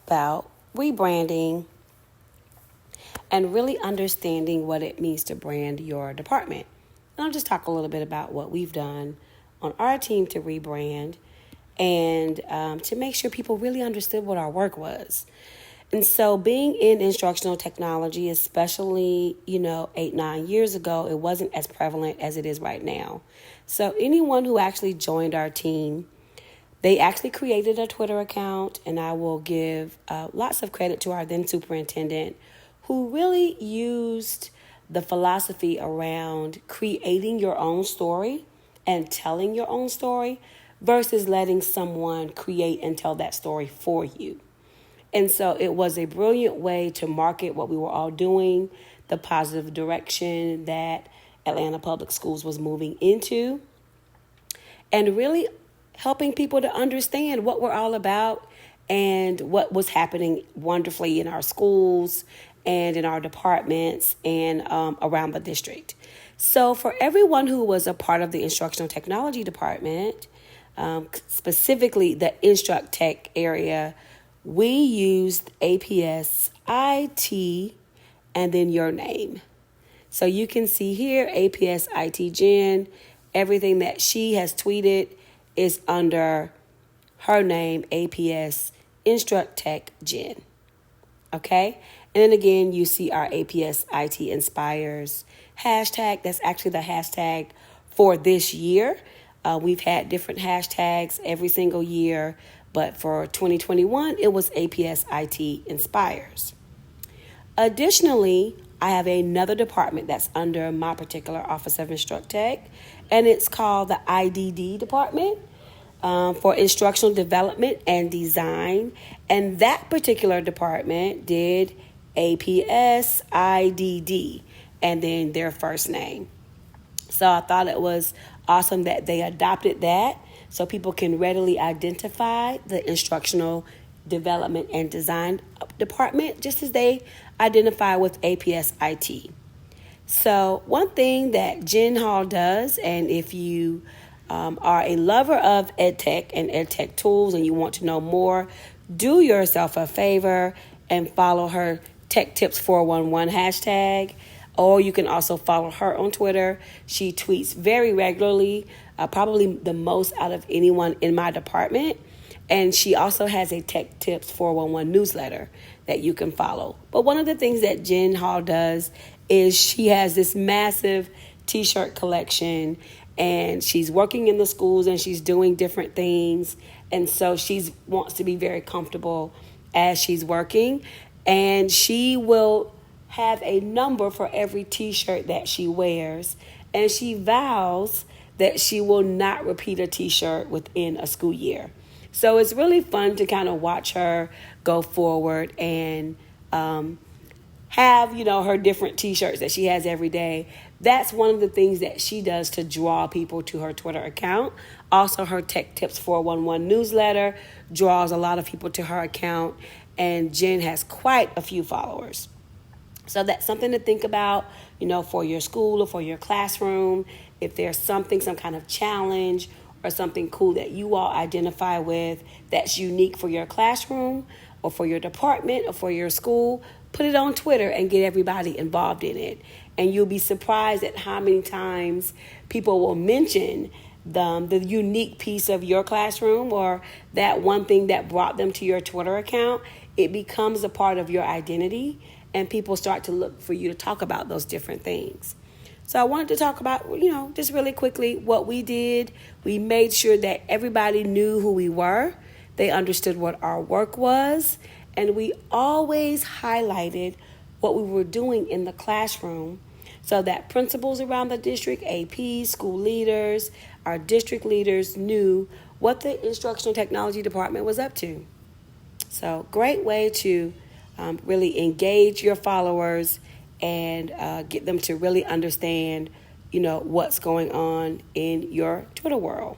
about rebranding and really understanding what it means to brand your department. And I'll just talk a little bit about what we've done on our team to rebrand and to make sure people really understood what our work was. And so being in instructional technology, especially, 8-9 years ago, it wasn't as prevalent as it is right now. So anyone who actually joined our team, they actually created a Twitter account, and I will give lots of credit to our then superintendent, who really used the philosophy around creating your own story and telling your own story versus letting someone create and tell that story for you. And so it was a brilliant way to market what we were all doing, the positive direction that Atlanta Public Schools was moving into, and really helping people to understand what we're all about and what was happening wonderfully in our schools and in our departments and around the district. So for everyone who was a part of the instructional technology department, specifically the Instruct Tech area, we used APS IT and then your name. So you can see here, APS IT Jen, everything that she has tweeted is under her name, APS Instruct Tech Jen. Okay? And then again, you see our APS IT Inspires hashtag. That's actually the hashtag for this year. We've had different hashtags every single year, but for 2021, it was APS IT Inspires. Additionally, I have another department that's under my particular Office of Instruct Tech, and it's called the IDD department for Instructional Development and Design. And that particular department did APS IDD and then their first name. So I thought it was awesome that they adopted that so people can readily identify the Instructional Development and Design department just as they identify with APS IT. So one thing that Jen Hall does, and if you are a lover of EdTech and EdTech tools and you want to know more, do yourself a favor and follow her Tech Tips 411 hashtag. Or you can also follow her on Twitter. She tweets very regularly, probably the most out of anyone in my department. And she also has a Tech Tips 411 newsletter that you can follow. But one of the things that Jen Hall does is she has this massive t-shirt collection, and she's working in the schools and she's doing different things. And so she wants to be very comfortable as she's working. And she will have a number for every t-shirt that she wears. And she vows that she will not repeat a t-shirt within a school year. So it's really fun to kind of watch her go forward and have, her different t-shirts that she has every day. That's one of the things that she does to draw people to her Twitter account. Also, her Tech Tips 411 newsletter draws a lot of people to her account. And Jen has quite a few followers. So that's something to think about, for your school or for your classroom. If there's some kind of challenge or something cool that you all identify with that's unique for your classroom or for your department or for your school, put it on Twitter and get everybody involved in it. And you'll be surprised at how many times people will mention the unique piece of your classroom or that one thing that brought them to your Twitter account. It becomes a part of your identity, and people start to look for you to talk about those different things. So I wanted to talk about, just really quickly what we did. We made sure that everybody knew who we were. They understood what our work was. And we always highlighted what we were doing in the classroom so that principals around the district, APs, school leaders, our district leaders knew what the instructional technology department was up to. So great way to really engage your followers and get them to really understand, what's going on in your Twitter world.